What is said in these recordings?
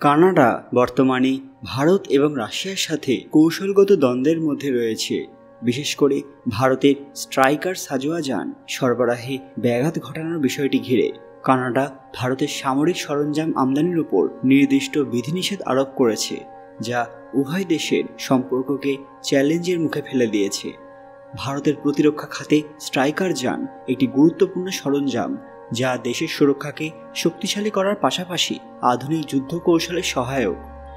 Canada বর্তমানে ভারত এবং রাশিয়ার সাথে কৌশলগত দ্বন্দ্বের মধ্যে রয়েছে। বিশেষ করে ভারতের স্ট্রাইকার সাজোয়া যান সরবরাহে ব্যাঘাত ঘটানোর বিষয়টি ঘিরে কানাডা ভারতের সামরিক সরঞ্জাম আমদানির উপর নির্দিষ্ট বিধিনিষেধ আরোপ করেছে, যা উভয় দেশের সম্পর্ককে চ্যালেঞ্জের মুখে ফেলে দিয়েছে। ভারতের প্রতিরক্ষা খাতে স্ট্রাইকার যান একটি গুরুত্বপূর্ণ সরঞ্জাম, যা দেশের সুরক্ষাকে শক্তিশালী করার পাশাপাশি আধুনিক যুদ্ধ কৌশলের সহায়ক।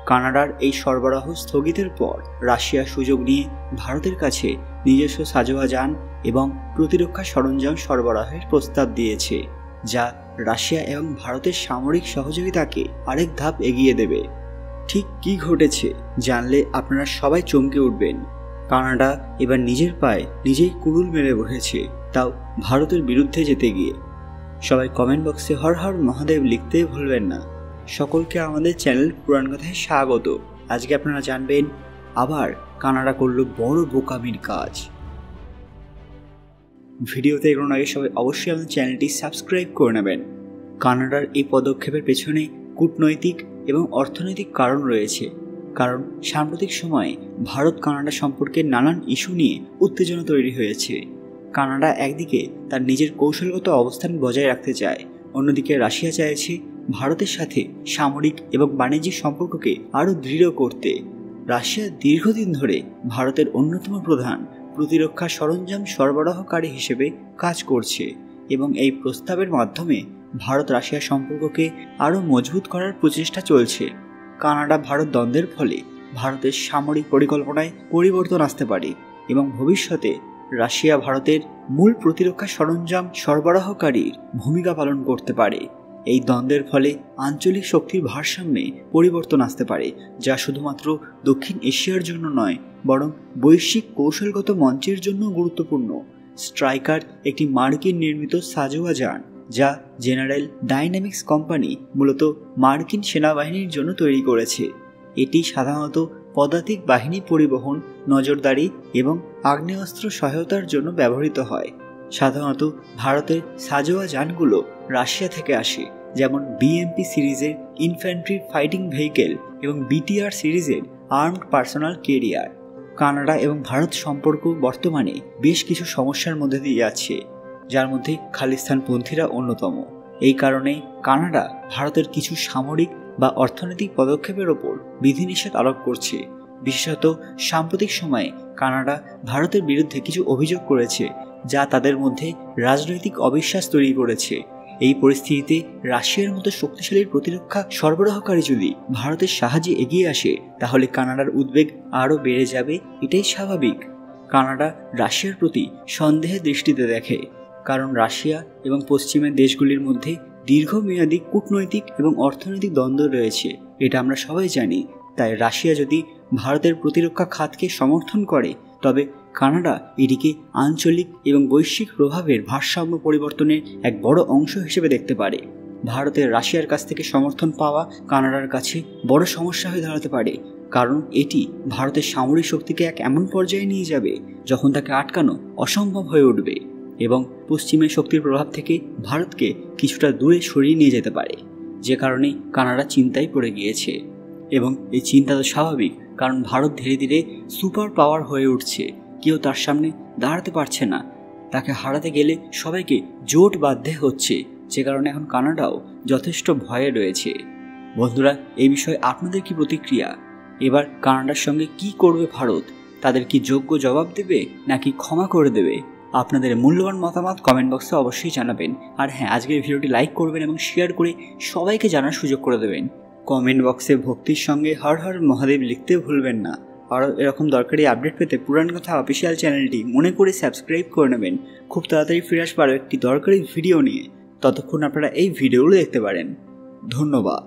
কানাডার এই সরবরাহ স্থগিতের পর রাশিয়া সুযোগ নিয়ে ভারতের কাছে নিজস্ব সাজোয়া যান এবং প্রতিরক্ষা সরঞ্জাম সরবরাহের প্রস্তাব দিয়েছে, যা রাশিয়া এবং ভারতের সামরিক সহযোগিতাকে আরেক ধাপ এগিয়ে দেবে। ঠিক কী ঘটেছে জানলে আপনারা সবাই চমকে উঠবেন। কানাডা এবার নিজের পায়ে নিজেই কুড়ুল মেরে বসেছে, তাও ভারতের বিরুদ্ধে যেতে গিয়ে। সবাই কমেন্ট বক্সে হর হর মহাদেব লিখতে ভুলবেন না। সকলকে আমাদের চ্যানেল পুরাণ কথায় স্বাগত। আজকে আপনারা জানবেন আবার কানাডা করল বড় বোকামির কাজ। ভিডিওতে এগোনোর আগে সবাই অবশ্যই আমাদের চ্যানেলটি সাবস্ক্রাইব করে নেবেন। কানাডার এই পদক্ষেপের পেছনে কূটনৈতিক এবং অর্থনৈতিক কারণ রয়েছে, কারণ সাম্প্রতিক সময়ে ভারত কানাডা সম্পর্কে নানান ইস্যু নিয়ে উত্তেজনা তৈরি হয়েছে। কানাডা একদিকে তার নিজের কৌশলগত অবস্থান বজায় রাখতে চায়, অন্যদিকে রাশিয়া চাইছে ভারতের সাথে সামরিক এবং বাণিজ্যিক সম্পর্ককে আরও দৃঢ় করতে। রাশিয়া দীর্ঘদিন ধরে ভারতের অন্যতম প্রধান প্রতিরক্ষা সরঞ্জাম সরবরাহকারী হিসেবে কাজ করছে এবং এই প্রস্তাবের মাধ্যমে ভারত রাশিয়া সম্পর্ককে আরও মজবুত করার প্রচেষ্টা চলছে। কানাডা ভারত দ্বন্দ্বের ফলে ভারতের সামরিক পরিকল্পনায় পরিবর্তন আসতে পারে এবং ভবিষ্যতে রাশিয়া ভারতের মূল প্রতিরক্ষা সরঞ্জাম সরবরাহকারীর ভূমিকা পালন করতে পারে। এই দ্বন্দ্বের ফলে আঞ্চলিক শক্তির ভারসাম্যে পরিবর্তন আসতে পারে, যা শুধুমাত্র দক্ষিণ এশিয়ার জন্য নয়, বরং বৈশ্বিক কৌশলগত মঞ্চের জন্য গুরুত্বপূর্ণ। স্ট্রাইকার একটি মার্কিন নির্মিত সাজোয়া যান, যা জেনারেল ডাইনামিক্স কোম্পানি মূলত মার্কিন সেনাবাহিনীর জন্য তৈরি করেছে। এটি সাধারণত পদাতিক বাহিনী পরিবহন, নজরদারি এবং আগ্নেয়াস্ত্র সহায়তার জন্য ব্যবহৃত হয়। সাধারণত ভারতের সাজোয়া যানগুলো রাশিয়া থেকে আসে, যেমন বিএমপি সিরিজের ইনফ্যান্ট্রি ফাইটিং ভেহিকেল এবং বিটিআর সিরিজের আর্মড পার্সোনাল ক্যারিয়ার। কানাডা এবং ভারত সম্পর্ক বর্তমানে বেশ কিছু সমস্যার মধ্যে দিয়ে যাচ্ছে, যার মধ্যে খালিস্তানপন্থীরা অন্যতম। এই কারণে কানাডা ভারতের কিছু সামরিক বা অর্থনৈতিক পদক্ষেপের ওপর বিধিনিষেধ আরোপ করছে। বিশেষত সাম্প্রতিক সময়ে কানাডা ভারতের বিরুদ্ধে কিছু অভিযোগ করেছে, যা তাদের মধ্যে রাজনৈতিক অবিশ্বাস তৈরি করেছে। এই পরিস্থিতিতে রাশিয়ার মতো শক্তিশালী প্রতিরক্ষা সরবরাহকারী যদি ভারতের সাহায্যে এগিয়ে আসে, তাহলে কানাডার উদ্বেগ আরও বেড়ে যাবে। এটাই স্বাভাবিক। কানাডা রাশিয়ার প্রতি সন্দেহের দৃষ্টিতে দেখে, কারণ রাশিয়া এবং পশ্চিমের দেশগুলির মধ্যে দীর্ঘমেয়াদী কূটনৈতিক এবং অর্থনৈতিক দ্বন্দ্ব রয়েছে, এটা আমরা সবাই জানি। তাই রাশিয়া যদি ভারতের প্রতিরক্ষা খাতকে সমর্থন করে, তবে কানাডা এটিকে আঞ্চলিক এবং বৈশ্বিক প্রভাবের ভারসাম্য পরিবর্তনের এক বড় অংশ হিসেবে দেখতে পারে। ভারতের রাশিয়ার কাছ থেকে সমর্থন পাওয়া কানাডার কাছে বড় সমস্যা হয়ে দাঁড়াতে পারে, কারণ এটি ভারতের সামরিক শক্তিকে এক এমন পর্যায়ে নিয়ে যাবে যখন তাকে আটকানো অসম্ভব হয়ে উঠবে এবং পশ্চিমের শক্তির প্রভাব থেকে ভারতকে কিছুটা দূরে সরিয়ে নিয়ে যেতে পারে, যে কারণে কানাডা চিন্তায় পড়ে গিয়েছে। এবং এই চিন্তা তো স্বাভাবিক, কারণ ভারত ধীরে ধীরে সুপার পাওয়ার হয়ে উঠছে। কেউ তার সামনে দাঁড়াতে পারছে না, তাকে হারাতে গেলে সবাইকে জোট বাঁধতে হচ্ছে, যে কারণে এখন কানাডাও যথেষ্ট ভয়ে রয়েছে। বন্ধুরা, এই বিষয়ে আপনাদের কি প্রতিক্রিয়া? এবার কানাডার সঙ্গে কি করবে ভারত? তাদের কি যোগ্য জবাব দেবে নাকি ক্ষমা করে দেবে? আপনাদের মূল্যবান মতামত কমেন্ট বক্সে অবশ্যই জানাবেন। আর হ্যাঁ, আজকের ভিডিওটি লাইক করবেন এবং শেয়ার করে সবাইকে জানার সুযোগ করে দেবেন। কমেন্ট বক্সে ভক্তির সঙ্গে হর হর মহাদেব লিখতে ভুলবেন না। আর এরকম দরকারি আপডেট পেতে পুরাণ কথা অফিসিয়াল চ্যানেলটি মনে করে সাবস্ক্রাইব করে নেবেন। খুব তাড়াতাড়ি ফিরে আসবো আরও একটি দরকারি ভিডিও নিয়ে। ততক্ষণ আপনারা এই ভিডিওগুলো দেখতে পারেন। ধন্যবাদ।